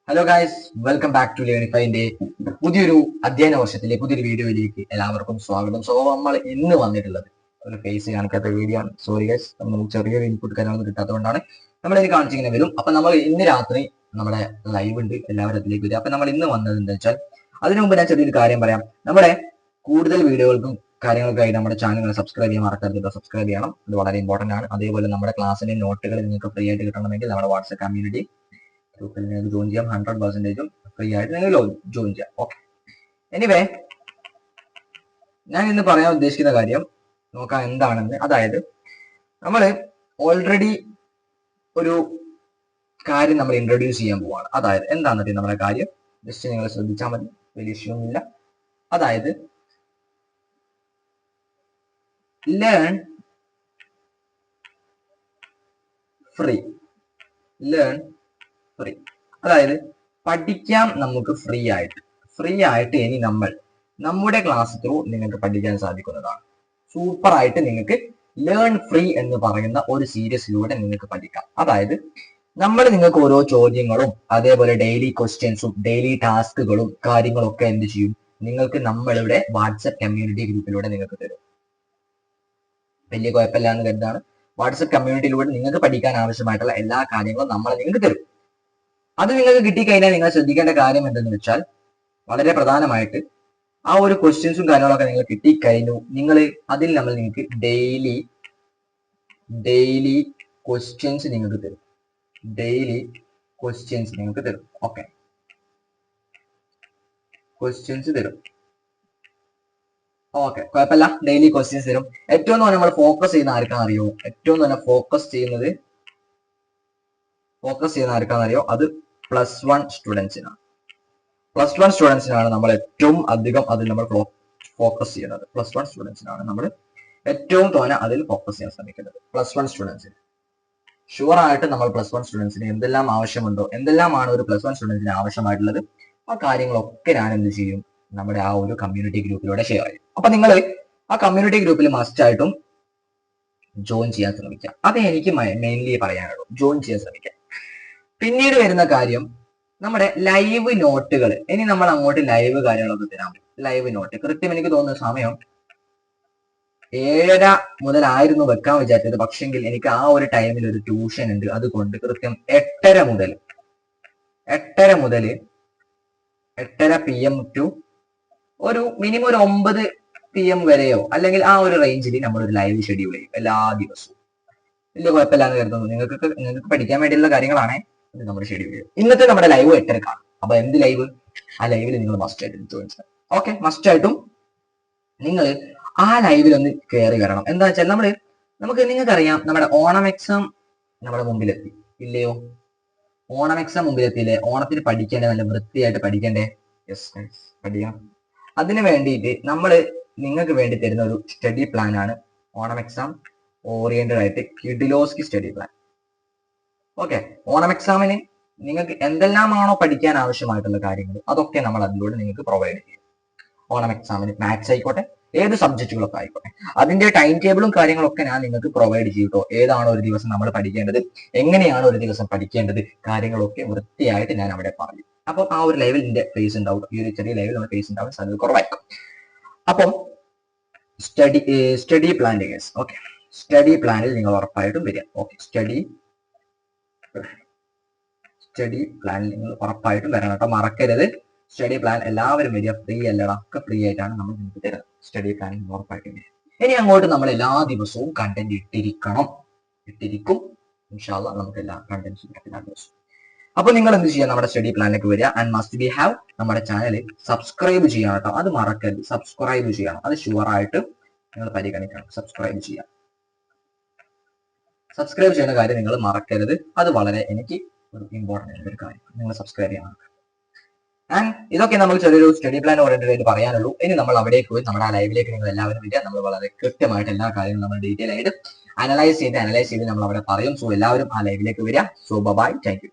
Hello guys, welcome back to ലേണിഫൈന്റെ പുതിയൊരു അധ്യയന വർഷത്തിലെ പുതിയൊരു വീഡിയോയിലേക്ക് എല്ലാവർക്കും സ്വാഗതം. നമ്മൾ ഇന്ന് വന്നിട്ടുള്ളത് ഒരു ഫേസ് കാണിക്കാത്ത വീഡിയോ ആണ്. സോറി ഗൈസ്, നമുക്ക് ചെറിയൊരു ഇൻപുട്ട് കാര്യങ്ങളൊന്നും കിട്ടാത്തതുകൊണ്ടാണ് നമ്മൾ ഇത് കാണിച്ചിങ്ങനെ വരും. അപ്പൊ നമ്മൾ ഇന്ന് രാത്രി നമ്മുടെ ലൈവ് ഉണ്ട്, എല്ലാവരും അതിലേക്ക് വരും. അപ്പൊ നമ്മൾ ഇന്ന് വന്നത് എന്താ വെച്ചാൽ, അതിനു മുമ്പ് ഞാൻ ചെറിയൊരു കാര്യം പറയാം. നമ്മുടെ കൂടുതൽ വീഡിയോകൾക്കും കാര്യങ്ങൾക്കായി നമ്മുടെ ചാനൽ സബ്സ്ക്രൈബ് ചെയ്യാൻ മറക്കരുത്. സബ്സ്ക്രൈബ് ചെയ്യണം, അത് വളരെ ഇമ്പോർട്ടന്റ് ആണ്. അതേപോലെ നമ്മുടെ ക്ലാസ്സിന്റെ നോട്ടുകൾ നിങ്ങൾക്ക് ഫ്രീ ആയിട്ട് കിട്ടണമെങ്കിൽ നമ്മുടെ വാട്സ്ആപ്പ് കമ്മ്യൂണിറ്റി ഗ്രൂപ്പിൽ നിങ്ങൾക്ക് ജോയിൻ ചെയ്യാം. 100% ഫ്രീ ആയിട്ട് നിങ്ങൾ ജോയിൻ ചെയ്യാം. ഓക്കെ, എനിവേ ഞാൻ ഇന്ന് പറയാൻ ഉദ്ദേശിക്കുന്ന കാര്യം നോക്കാം എന്താണെന്ന്. അതായത് നമ്മൾ ഓൾറെഡി ഒരു കാര്യം നമ്മൾ ഇൻട്രൊഡ്യൂസ് ചെയ്യാൻ പോവാണ്. അതായത് എന്താണെന്നറിയാം നമ്മുടെ കാര്യം, ജസ്റ്റ് നിങ്ങൾ ശ്രദ്ധിച്ചാൽ മതി, വലിയ ഇഷ്യൂ ഒന്നുമില്ല. അതായത് ലേൺ ഫ്രീ. അതായത് പഠിക്കാം നമുക്ക് ഫ്രീ ആയിട്ട് ഇനി നമ്മൾ നമ്മുടെ ക്ലാസ് ത്രൂ നിങ്ങൾക്ക് പഠിക്കാൻ സാധിക്കുന്നതാണ്. സൂപ്പർ ആയിട്ട് നിങ്ങൾക്ക് ലേൺ ഫ്രീ എന്ന് പറയുന്ന ഒരു സീരീസിലൂടെ നിങ്ങൾക്ക് പഠിക്കാം. അതായത് നമ്മൾ നിങ്ങൾക്ക് ഓരോ ചോദ്യങ്ങളും അതേപോലെ ഡെയിലി ക്വസ്റ്റ്യൻസും ഡെയിലി ടാസ്കുകളും കാര്യങ്ങളും ഒക്കെ എന്ത് ചെയ്യും, നിങ്ങൾക്ക് നമ്മളുടെ വാട്സപ്പ് കമ്മ്യൂണിറ്റി ഗ്രൂപ്പിലൂടെ നിങ്ങൾക്ക് തരും. വലിയ കുഴപ്പമില്ല എന്ന് കരുതാണ്. വാട്സപ്പ് കമ്മ്യൂണിറ്റിയിലൂടെ നിങ്ങൾക്ക് പഠിക്കാൻ ആവശ്യമായിട്ടുള്ള എല്ലാ കാര്യങ്ങളും നമ്മൾ നിങ്ങൾക്ക് തരും. അത് നിങ്ങൾക്ക് കിട്ടിക്കഴിഞ്ഞാൽ നിങ്ങൾ ശ്രദ്ധിക്കേണ്ട കാര്യം എന്തെന്ന് വെച്ചാൽ, വളരെ പ്രധാനമായിട്ട് ആ ഒരു ക്വസ്റ്റ്യൻസും കാര്യങ്ങളൊക്കെ നിങ്ങൾ കിട്ടിക്കഴിഞ്ഞു. അതിൽ നമ്മൾ നിങ്ങൾക്ക് ഡെയിലി ക്വസ്റ്റ്യൻസ് നിങ്ങൾക്ക് തരും. ഓക്കെ, ക്വസ്റ്റ്യൻസ് തരും. ഓക്കെ, കുഴപ്പമില്ല, ഡെയിലി ക്വസ്റ്റ്യൻസ് തരും. ഏറ്റവും തന്നെ നമ്മൾ ഫോക്കസ് ചെയ്യുന്ന ആർക്കാണെന്ന് അറിയോ? ഏറ്റവും തന്നെ ഫോക്കസ് ചെയ്യുന്ന ആർക്കാണെന്ന് അറിയോ? അത് +1 സ്റ്റുഡൻസിനാണ്. +1 സ്റ്റുഡൻസിനാണ് നമ്മൾ ഏറ്റവും അധികം അതിൽ നമ്മൾ ഫോക്കസ് ചെയ്യുന്നത്. +1 സ്റ്റുഡൻസിനാണ് നമ്മൾ ഏറ്റവും തോന്നെ അതിൽ ഫോക്കസ് ചെയ്യാൻ ശ്രമിക്കുന്നത്. +1 സ്റ്റുഡൻസിന് ഷുവർ ആയിട്ട് നമ്മൾ +1 സ്റ്റുഡൻസിന് എന്തെല്ലാം ആവശ്യമുണ്ടോ, എന്തെല്ലാമാണ് ഒരു +1 സ്റ്റുഡൻസിന് ആവശ്യമായിട്ടുള്ളത്, ആ കാര്യങ്ങളൊക്കെ ഞാൻ എന്ത് ചെയ്യും, നമ്മുടെ ആ ഒരു കമ്മ്യൂണിറ്റി ഗ്രൂപ്പിലൂടെ ഷെയർ ചെയ്യും. അപ്പൊ നിങ്ങൾ ആ കമ്മ്യൂണിറ്റി ഗ്രൂപ്പിൽ മസ്റ്റ് ആയിട്ടും ജോയിൻ ചെയ്യാൻ ശ്രമിക്കുക. അതേ എനിക്ക് മെയിൻലി പറയാനുള്ളൂ, ജോയിൻ ചെയ്യാൻ ശ്രമിക്കുക. പിന്നീട് വരുന്ന കാര്യം നമ്മുടെ ലൈവ് നോട്ടുകൾ. ഇനി നമ്മൾ അങ്ങോട്ട് ലൈവ് കാര്യങ്ങളൊക്കെ തരാൻ പറ്റും. ലൈവ് നോട്ട് കൃത്യം എനിക്ക് തോന്നുന്ന സമയം 7:30 മുതലായിരുന്നു വെക്കാൻ വിചാരിച്ചത്. പക്ഷെങ്കിൽ എനിക്ക് ആ ഒരു ടൈമിൽ ഒരു ട്യൂഷൻ ഉണ്ട്. അതുകൊണ്ട് കൃത്യം 8:30 PM ടു ഒരു മിനിമം ഒരു 9 PM വരെയോ അല്ലെങ്കിൽ ആ ഒരു റേഞ്ചിൽ നമ്മൾ ഒരു ലൈവ് ഷെഡ്യൂൾ ചെയ്യും എല്ലാ ദിവസവും. വലിയ കുഴപ്പമില്ലാന്ന് കരുതുന്നു. നിങ്ങൾക്ക് പഠിക്കാൻ വേണ്ടിയുള്ള കാര്യങ്ങളാണ് നമ്മൾ ഷെഡ്യൂൾ ചെയ്യും. ഇന്നത്തെ നമ്മുടെ ലൈവ് 8:30 അപ്പൊ എന്ത് ലൈവ്? ആ ലൈവിൽ നിങ്ങൾ മസ്റ്റ് ആയിട്ടും ജോയിൻ ചെയ്യണം. ഓക്കെ, മസ്റ്റ് ആയിട്ടും നിങ്ങൾ ആ ലൈവിൽ ഒന്ന് കയറി വരണം. എന്താ വെച്ചാൽ നിങ്ങൾക്കറിയാം, നമ്മുടെ ഓണം എക്സാം നമ്മുടെ മുമ്പിലെത്തി ഇല്ലയോ? ഓണം എക്സാം മുമ്പിലെത്തിയില്ലേ? ഓണത്തിന് പഠിക്കേണ്ടേ, നല്ല വൃത്തിയായിട്ട് പഠിക്കണ്ടേ? യെസ്, പഠിക്കണം. അതിന് വേണ്ടിയിട്ട് നിങ്ങൾക്ക് വേണ്ടി തരുന്ന ഒരു സ്റ്റഡി പ്ലാൻ ആണ് ഓണം എക്സാം ഓറിയന്റഡ് ആയിട്ട് കിഡിലോസ്കി സ്റ്റഡി പ്ലാൻ. ഓക്കെ, ഓണം എക്സാമിന് നിങ്ങൾക്ക് എന്തെല്ലാമാണോ പഠിക്കാൻ ആവശ്യമായിട്ടുള്ള കാര്യങ്ങൾ അതൊക്കെ നമ്മൾ അതിലൂടെ നിങ്ങൾക്ക് പ്രൊവൈഡ് ചെയ്യും. ഓണം എക്സാമിന് മാത്സ് ആയിക്കോട്ടെ, ഏത് സബ്ജക്റ്റുകളൊക്കെ ആയിക്കോട്ടെ, അതിന്റെ ടൈം ടേബിളും കാര്യങ്ങളൊക്കെ ഞാൻ നിങ്ങൾക്ക് പ്രൊവൈഡ് ചെയ്യും കേട്ടോ. ഏതാണോ ഒരു ദിവസം നമ്മൾ പഠിക്കേണ്ടത്, എങ്ങനെയാണ് ഒരു ദിവസം പഠിക്കേണ്ടത്, കാര്യങ്ങളൊക്കെ വൃത്തിയായിട്ട് ഞാൻ അവിടെ പറയും. അപ്പം ആ ഒരു ലൈവിൽ എന്റെ ഫേസ് ഉണ്ടാവും. ഈ ഒരു ചെറിയ ലൈവിൽ നമ്മുടെ ഫേസ് ഉണ്ടാവും, സാധ്യത കുറവായിരിക്കും. അപ്പം സ്റ്റഡി പ്ലാനിൽ കേസ്. ഓക്കെ, സ്റ്റഡി പ്ലാനിൽ നിങ്ങൾ ഉറപ്പായിട്ടും വരിക. ഓക്കെ, സ്റ്റഡി പ്ലാനിൽ നിങ്ങൾ ഉറപ്പായിട്ടും വരണം കേട്ടോ, മറക്കരുത്. സ്റ്റഡി പ്ലാൻ എല്ലാവരും വരിക. ഫ്രീ അല്ലടാ, ഒക്കെ ഫ്രീ ആയിട്ടാണ് നമ്മൾ നിങ്ങൾക്ക് തരുന്നത്. സ്റ്റഡി പ്ലാനിൽ ഉറപ്പായിട്ടും വരിക. ഇനി അങ്ങോട്ട് നമ്മൾ എല്ലാ ദിവസവും കണ്ടന്റ് ഇട്ടിരിക്കും. ഇൻഷാല്ലാ നമുക്ക് എല്ലാ കണ്ടന്റ്സും എല്ലാ ദിവസവും. അപ്പൊ നിങ്ങൾ എന്ത് ചെയ്യുക, നമ്മുടെ സ്റ്റഡി പ്ലാനിലേക്ക് വരിക. ആൻഡ് മസ്റ്റ് ബി ഹാവ് നമ്മുടെ ചാനൽ സബ്സ്ക്രൈബ് ചെയ്യണം കേട്ടോ, അത് മറക്കരുത്. സബ്സ്ക്രൈബ് ചെയ്യണം, അത് ഷുവർ ആയിട്ട് നിങ്ങൾ പരിഗണിക്കണം. സബ്സ്ക്രൈബ് ചെയ്യുക. സബ്സ്ക്രൈബ് ചെയ്യുന്ന കാര്യം നിങ്ങൾ മറക്കരുത്. അത് വളരെ എനിക്ക് ഒരു ഇമ്പോർട്ടൻ്റ് ആയിട്ടുള്ള ഒരു കാര്യം, നിങ്ങൾ സബ്സ്ക്രൈബ് ചെയ്യണം. ആൻഡ് ഇതൊക്കെ നമുക്ക് ചെറിയൊരു സ്റ്റഡി പ്ലാൻ ഓറിയന്റഡ് ആയിട്ട് പറയാനുള്ളൂ. ഇനി നമ്മൾ അവിടേക്ക് പോയി നമ്മുടെ ആ ലൈവിലേക്ക് നിങ്ങൾ എല്ലാവരും വരിക. നമ്മൾ വളരെ കൃത്യമായിട്ട് എല്ലാ കാര്യങ്ങളും നമ്മൾ ഡീറ്റെയിൽ ആയിട്ട് അനലൈസ് ചെയ്ത് നമ്മൾ അവിടെ പറയും. സോ എല്ലാവരും ആ ലൈവിലേക്ക് വരിക. So bye, thank U.